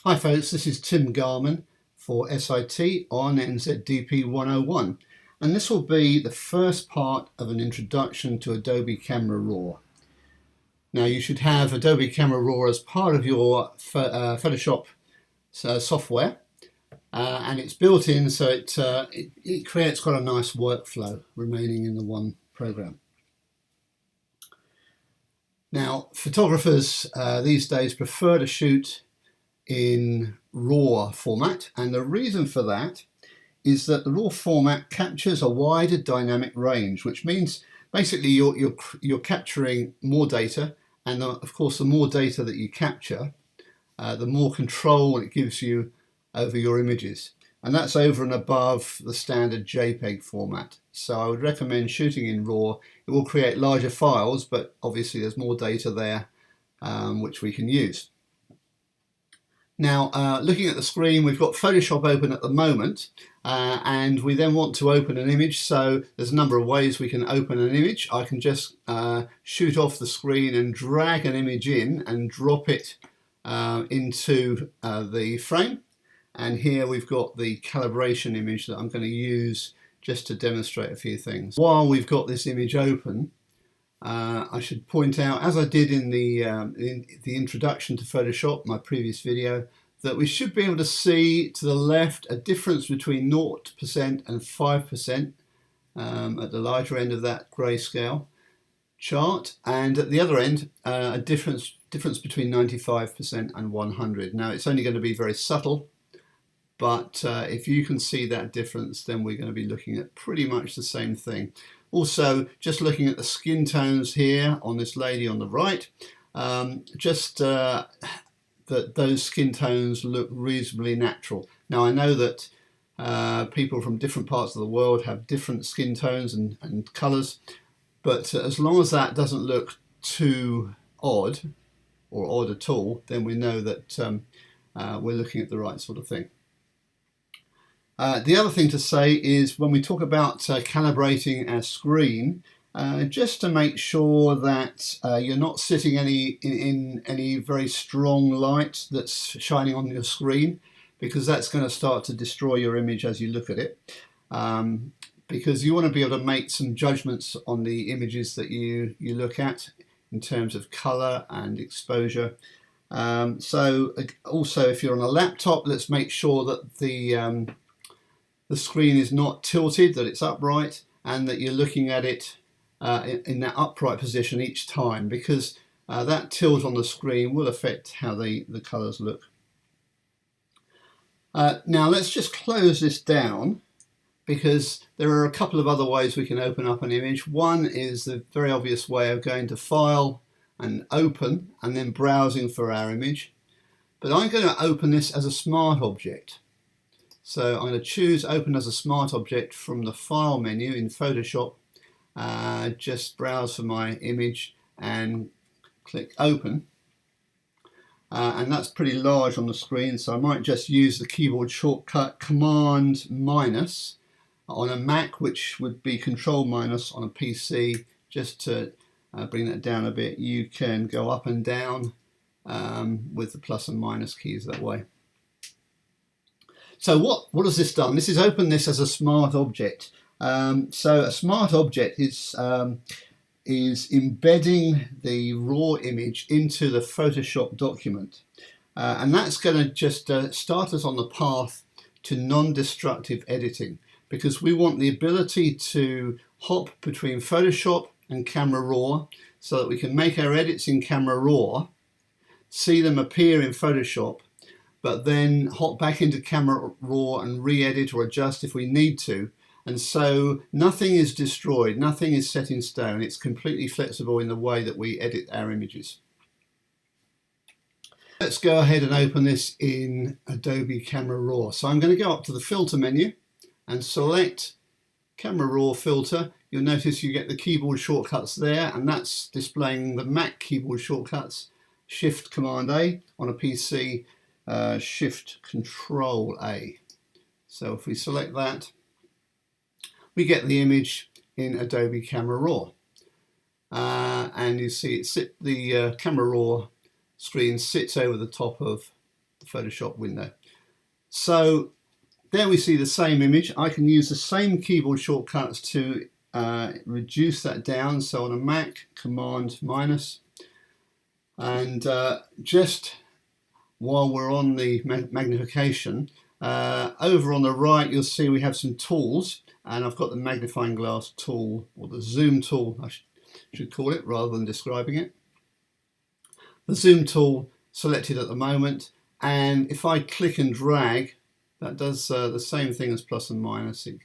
Hi folks, this is Tim Garman for SIT on NZDP101, and this will be the first part of an introduction to Adobe Camera Raw. Now you should have Adobe Camera Raw as part of your Photoshop software, and it's built in, so it creates quite a nice workflow remaining in the one program. Now photographers these days prefer to shoot in RAW format, and the reason for that is that the RAW format captures a wider dynamic range, which means basically you're capturing more data, and of course the more data that you capture, the more control it gives you over your images, and that's over and above the standard JPEG format. So I would recommend shooting in RAW. It will create larger files, but obviously there's more data there which we can use. Now, looking at the screen, we've got Photoshop open at the moment, and we then want to open an image. So there's a number of ways we can open an image. I can just shoot off the screen and drag an image in and drop it into the frame. And here we've got the calibration image that I'm going to use just to demonstrate a few things. While we've got this image open, I should point out, as I did in the introduction to Photoshop, my previous video, that we should be able to see to the left a difference between 0% and 5% at the larger end of that grayscale chart, and at the other end a difference between 95% and 100. Now it's only going to be very subtle, but if you can see that difference, then we're going to be looking at pretty much the same thing. Also, just looking at the skin tones here on this lady on the right, that those skin tones look reasonably natural. Now I know that people from different parts of the world have different skin tones and colours, but as long as that doesn't look too odd or odd at all, then we know that we're looking at the right sort of thing. The other thing to say is when we talk about calibrating our screen, just to make sure that you're not sitting in any very strong light that's shining on your screen, because that's going to start to destroy your image as you look at it. Because you want to be able to make some judgments on the images that you look at in terms of color and exposure. So also, if you're on a laptop, let's make sure that the screen is not tilted, that it's upright, and that you're looking at it in that upright position each time, because that tilt on the screen will affect how the colours look. Now let's just close this down, because there are a couple of other ways we can open up an image. One is the very obvious way of going to File and Open and then browsing for our image, but I'm going to open this as a smart object. So I'm going to choose Open as a Smart Object from the File menu in Photoshop, just browse for my image and click Open. And that's pretty large on the screen, so I might just use the keyboard shortcut Command minus on a Mac, which would be Control minus on a PC, just to bring that down a bit. You can go up and down with the plus and minus keys that way. So what has this done? This has opened this as a smart object. So a smart object is embedding the raw image into the Photoshop document. And that's going to just start us on the path to non-destructive editing, because we want the ability to hop between Photoshop and Camera Raw so that we can make our edits in Camera Raw, see them appear in Photoshop, but then hop back into Camera Raw and re-edit or adjust if we need to. And so nothing is destroyed, nothing is set in stone. It's completely flexible in the way that we edit our images. Let's go ahead and open this in Adobe Camera Raw. So I'm going to go up to the Filter menu and select Camera Raw Filter. You'll notice you get the keyboard shortcuts there, and that's displaying the Mac keyboard shortcuts. Shift Command A on a PC, Shift Control A. So if we select that, we get the image in Adobe Camera Raw. And you see the Camera Raw screen sits over the top of the Photoshop window. So there we see the same image. I can use the same keyboard shortcuts to reduce that down. So on a Mac, Command minus, and just while we're on the magnification, over on the right you'll see we have some tools, and I've got the magnifying glass tool, or the zoom tool I should call it rather than describing it. The zoom tool selected at the moment, and if I click and drag, that does the same thing as plus and minus. It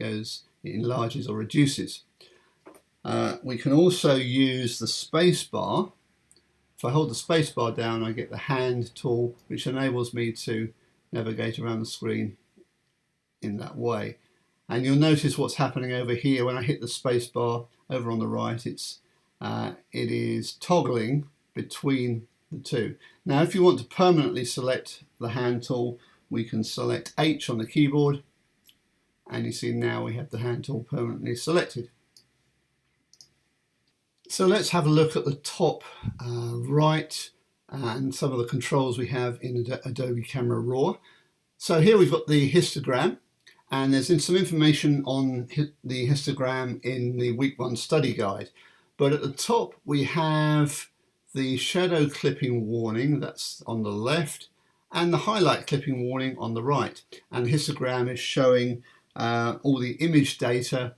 enlarges or reduces. We can also use the space bar. If I hold the space bar down, I get the hand tool, which enables me to navigate around the screen in that way. And you'll notice what's happening over here when I hit the space bar over on the right. It is toggling between the two. Now, if you want to permanently select the hand tool, we can select H on the keyboard, and you see now we have the hand tool permanently selected. So let's have a look at the top right and some of the controls we have in Adobe Camera Raw. So here we've got the histogram, and there's some information on the histogram in the week 1 study guide. But at the top we have the shadow clipping warning, that's on the left, and the highlight clipping warning on the right. And the histogram is showing all the image data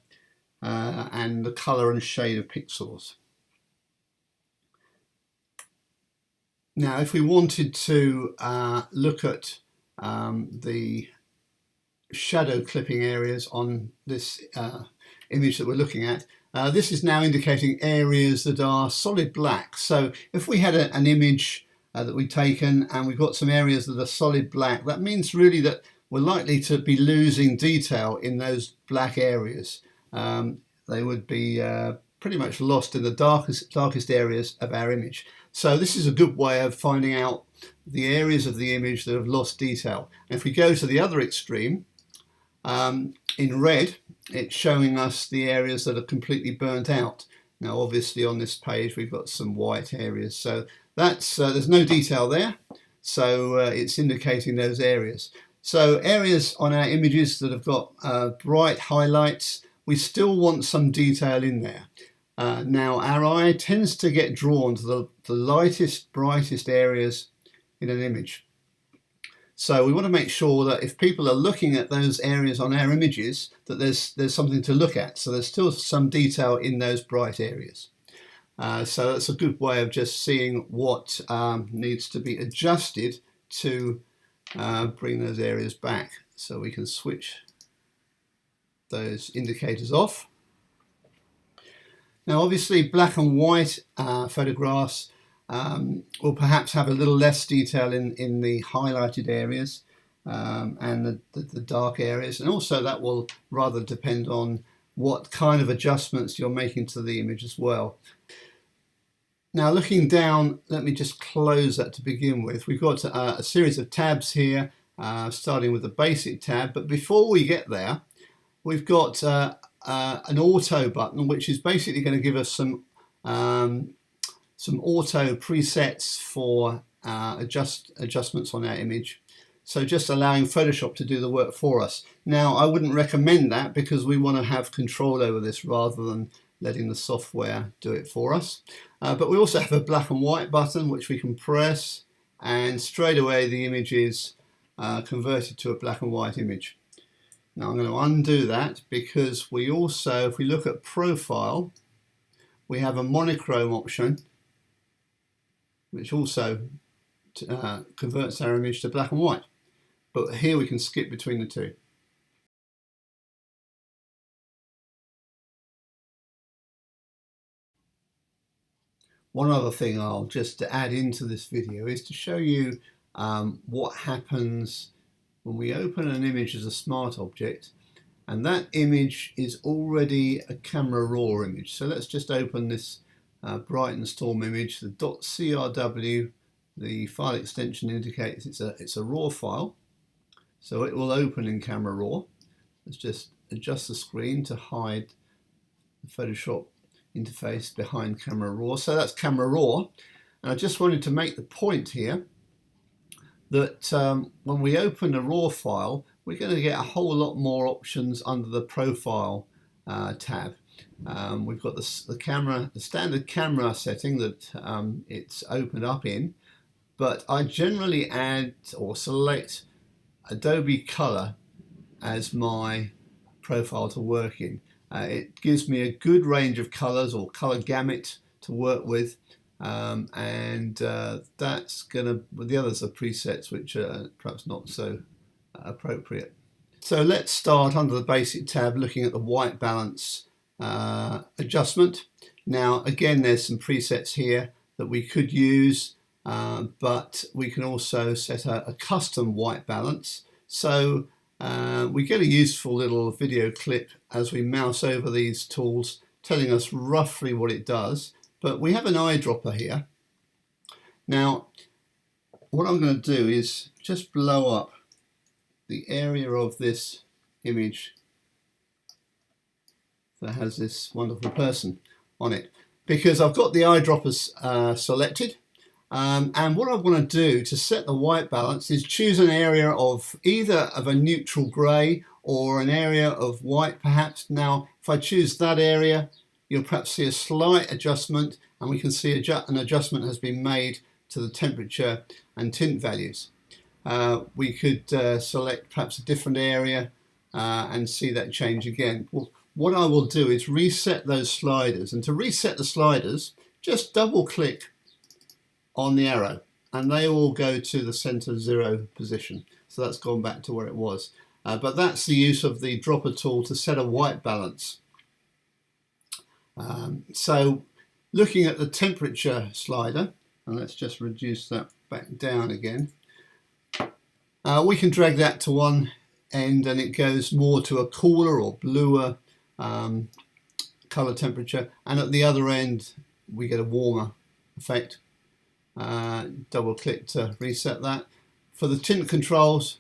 and the color and shade of pixels. Now, if we wanted to look at the shadow clipping areas on this image that we're looking at, this is now indicating areas that are solid black. So if we had an image that we've taken and we've got some areas that are solid black, that means really that we're likely to be losing detail in those black areas. They would be pretty much lost in the darkest areas of our image. So this is a good way of finding out the areas of the image that have lost detail. And if we go to the other extreme, in red, it's showing us the areas that are completely burnt out. Now obviously on this page we've got some white areas, so that's there's no detail there, so it's indicating those areas. So areas on our images that have got bright highlights, we still want some detail in there. Now our eye tends to get drawn to the lightest, brightest areas in an image. So we want to make sure that if people are looking at those areas on our images, that there's something to look at. So there's still some detail in those bright areas. So that's a good way of just seeing what needs to be adjusted to bring those areas back. So we can switch those indicators off. Now obviously black and white photographs will perhaps have a little less detail in the highlighted areas and the dark areas, and also that will rather depend on what kind of adjustments you're making to the image as well. Now looking down, let me just close that to begin with. We've got a series of tabs here, starting with the basic tab, but before we get there, we've got an auto button, which is basically going to give us some auto presets for adjustments on our image. So just allowing Photoshop to do the work for us. Now I wouldn't recommend that because we want to have control over this rather than letting the software do it for us. But we also have a black and white button which we can press, and straight away the image is converted to a black and white image. Now I'm going to undo that because we also, if we look at profile, we have a monochrome option which also converts our image to black and white. But here we can skip between the two. One other thing I'll just add into this video is to show you what happens when we open an image as a smart object, and that image is already a Camera Raw image. So let's just open this Brighton Storm image, the .crw. The file extension indicates it's a RAW file, so it will open in Camera Raw. Let's just adjust the screen to hide the Photoshop interface behind Camera Raw. So that's Camera Raw, and I just wanted to make the point here that when we open a RAW file, we're going to get a whole lot more options under the Profile tab. We've got the standard camera setting that it's opened up in, but I generally add or select Adobe Color as my profile to work in. It gives me a good range of colors or color gamut to work with, and that's gonna, the others are presets which are perhaps not so appropriate. So let's start under the basic tab looking at the white balance adjustment. Now again, there's some presets here that we could use, but we can also set a custom white balance. So we get a useful little video clip as we mouse over these tools telling us roughly what it does, but we have an eyedropper here. Now what I'm going to do is just blow up the area of this image that has this wonderful person on it, because I've got the eyedroppers selected. And what I want to do to set the white balance is choose an area of either of a neutral grey or an area of white perhaps. Now if I choose that area, you'll perhaps see a slight adjustment, and we can see an adjustment has been made to the temperature and tint values. We could select perhaps a different area and see that change again. Well, what I will do is reset those sliders, and to reset the sliders, just double click on the arrow and they all go to the center 0 position. So that's gone back to where it was. But that's the use of the dropper tool to set a white balance. So looking at the temperature slider, and let's just reduce that back down again. We can drag that to one end and it goes more to a cooler or bluer color temperature, and at the other end we get a warmer effect. Double click to reset that. For the tint controls,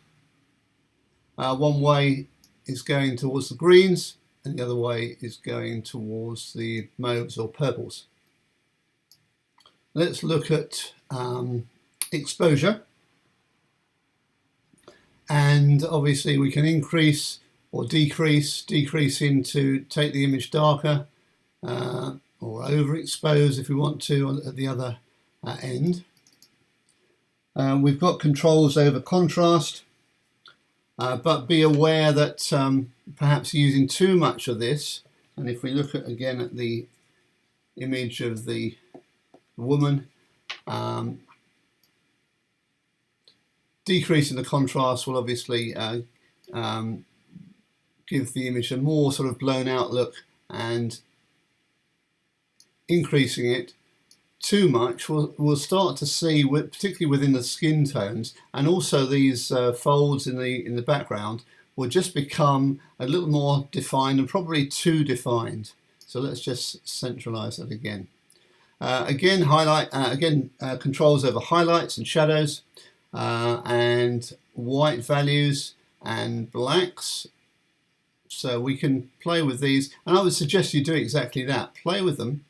one way is going towards the greens and the other way is going towards the mauves or purples. Let's look at exposure, and obviously we can increase or decrease into take the image darker, or overexpose if we want to at the other end. We've got controls over contrast, but be aware that perhaps using too much of this, and if we look at again at the image of the woman, decreasing the contrast will obviously give the image a more sort of blown out look, and increasing it too much we'll start to see, particularly within the skin tones, and also these folds in the background will just become a little more defined and probably too defined. So let's just centralize that again. Again, controls over highlights and shadows, and white values and blacks. So we can play with these, and I would suggest you do exactly that. Play with them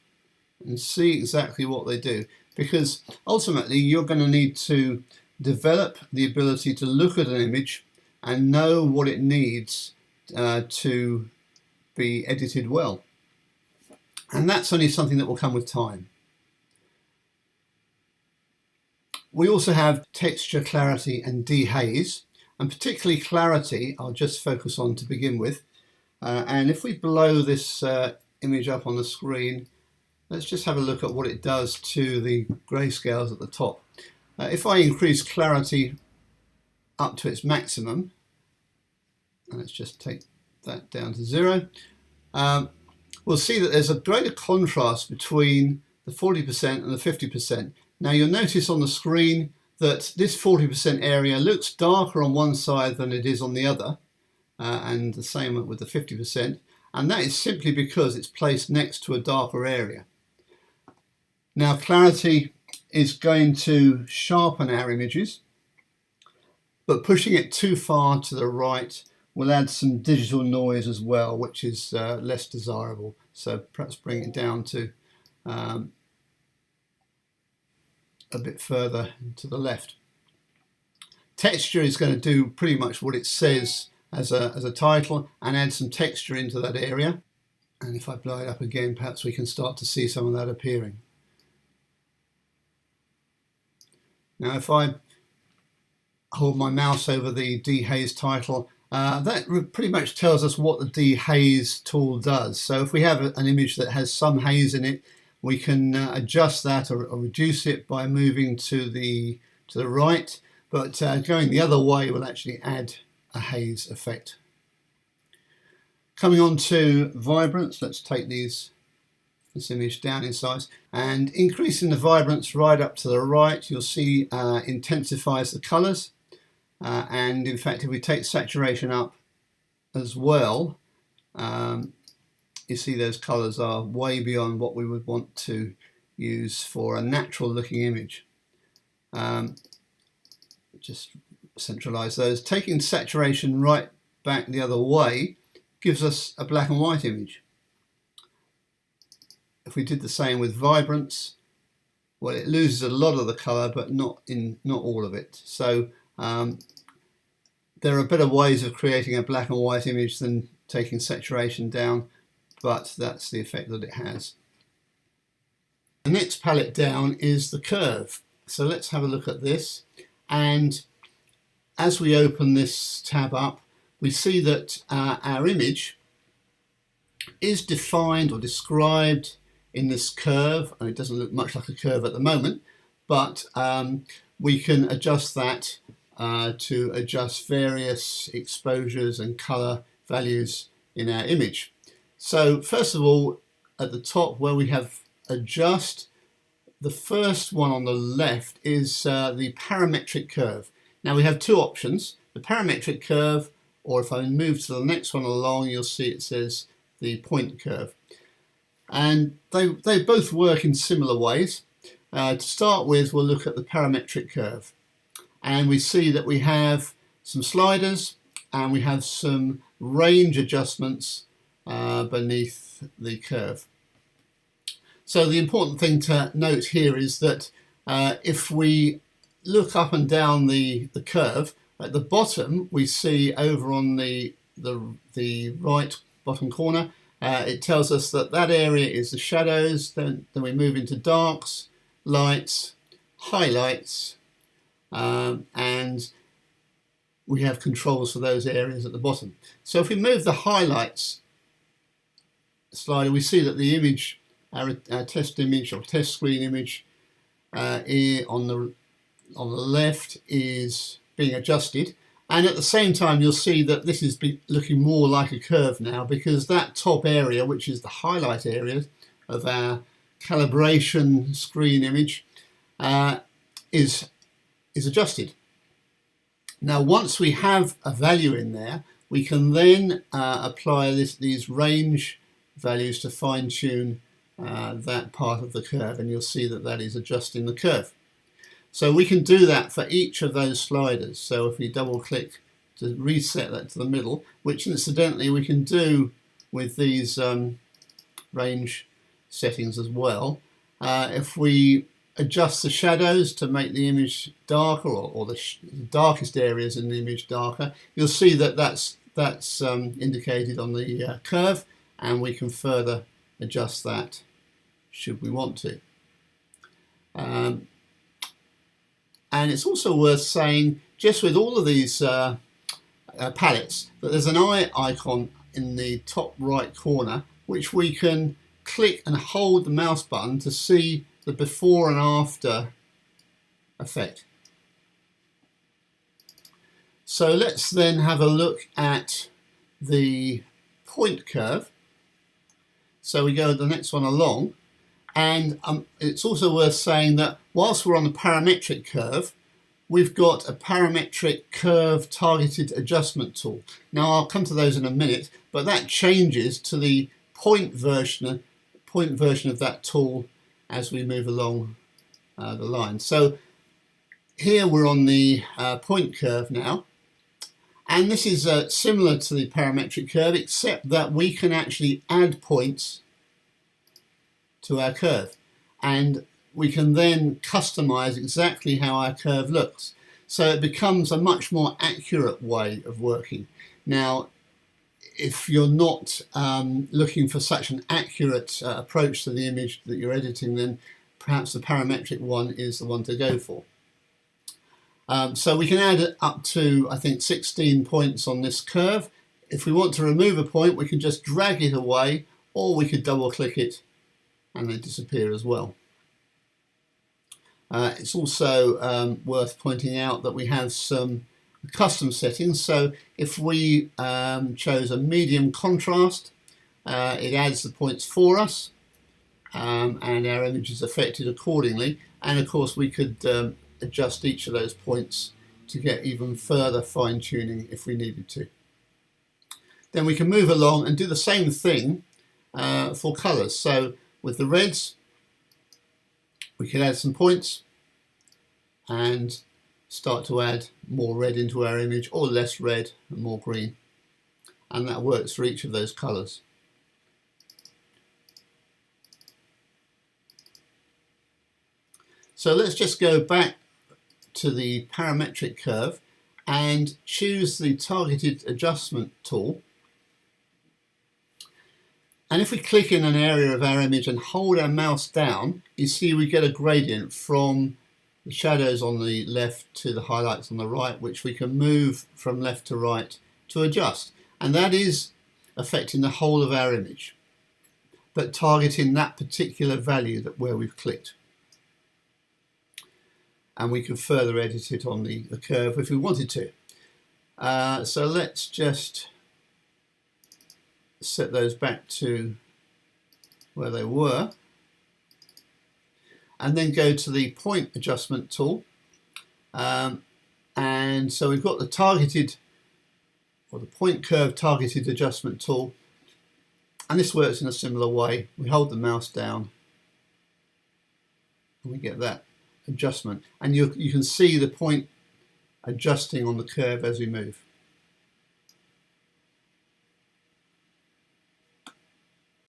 and see exactly what they do, because ultimately you're going to need to develop the ability to look at an image and know what it needs to be edited well, and that's only something that will come with time. We also have texture, clarity and dehaze, and particularly clarity I'll just focus on to begin with, and if we blow this image up on the screen, let's just have a look at what it does to the grayscales at the top. If I increase clarity up to its maximum, and let's just take that down to 0, we'll see that there's a greater contrast between the 40% and the 50%. Now you'll notice on the screen that this 40% area looks darker on one side than it is on the other, and the same with the 50%, and that is simply because it's placed next to a darker area. Now clarity is going to sharpen our images, but pushing it too far to the right will add some digital noise as well, which is less desirable. So perhaps bring it down to a bit further to the left. Texture is going to do pretty much what it says as a title and add some texture into that area. And if I blow it up again, perhaps we can start to see some of that appearing. Now if I hold my mouse over the dehaze title, that pretty much tells us what the dehaze tool does. So if we have an image that has some haze in it, we can adjust that or reduce it by moving to the right, but going the other way will actually add a haze effect. Coming on to vibrance, let's take this image down in size and increasing the vibrance right up to the right, you'll see intensifies the colors. And in fact, if we take saturation up as well, you see those colors are way beyond what we would want to use for a natural looking image. Just centralize those. Taking saturation right back the other way gives us a black and white image. If we did the same with vibrance, well, it loses a lot of the color, but not all of it. So there are better ways of creating a black and white image than taking saturation down, but that's the effect that it has. The next palette down is the curve. So let's have a look at this. And as we open this tab up, we see that our image is defined or described in this curve. And it doesn't look much like a curve at the moment, but we can adjust that to adjust various exposures and color values in our image. So first of all, at the top where we have adjust, the first one on the left is the parametric curve. Now we have two options, the parametric curve, or if I move to the next one along, you'll see it says the point curve. And they both work in similar ways. To start with, we'll look at the parametric curve. And we see that we have some sliders and we have some range adjustments beneath the curve. So the important thing to note here is that if we look up and down the curve, at the bottom we see over on the right bottom corner, it tells us that that area is the shadows. Then we move into darks, lights, highlights, and we have controls for those areas at the bottom. So if we move the highlights slider, we see that the image, our test image or test screen image on the left is being adjusted, and at the same time you'll see that this is looking more like a curve now, because that top area, which is the highlight area of our calibration screen image, is adjusted. Now once we have a value in there, we can then apply these range values to fine-tune that part of the curve, and you'll see that that is adjusting the curve. So we can do that for each of those sliders. So if we double click to reset that to the middle, which incidentally we can do with these range settings as well, if we adjust the shadows to make the image darker, or the darkest areas in the image darker, you'll see that that's indicated on the curve, and we can further adjust that should we want to. And it's also worth saying, just with all of these palettes, that there's an eye icon in the top right corner, which we can click and hold the mouse button to see the before and after effect. So let's then have a look at the point curve. So we go to the next one along, and it's also worth saying that whilst we're on the parametric curve, we've got a parametric curve targeted adjustment tool. Now I'll come to those in a minute, but that changes to the point version of that tool as we move along the line. So here we're on the point curve now, and this is similar to the parametric curve, except that we can actually add points to our curve, and we can then customize exactly how our curve looks. So it becomes a much more accurate way of working. Now, if you're not looking for such an accurate approach to the image that you're editing, then perhaps the parametric one is the one to go for. So we can add up to, I think, 16 points on this curve. If we want to remove a point, we can just drag it away, or we could double click it and they disappear as well. It's also worth pointing out that we have some custom settings. So if we chose a medium contrast, it adds the points for us, and our image is affected accordingly. And of course we could adjust each of those points to get even further fine-tuning if we needed to. Then we can move along and do the same thing for colours. So with the reds, we can add some points and start to add more red into our image, or less red and more green. And that works for each of those colours. So let's just go back to the parametric curve and choose the targeted adjustment tool. And if we click in an area of our image and hold our mouse down, you see we get a gradient from the shadows on the left to the highlights on the right, which we can move from left to right to adjust. And that is affecting the whole of our image, but targeting that particular value where we've clicked. And we can further edit it on the curve if we wanted to. So let's just set those back to where they were, and then go to the point adjustment tool. And so we've got the targeted, or the point curve targeted adjustment tool, and this works in a similar way. We hold the mouse down and we get that adjustment, and you can see the point adjusting on the curve as we move.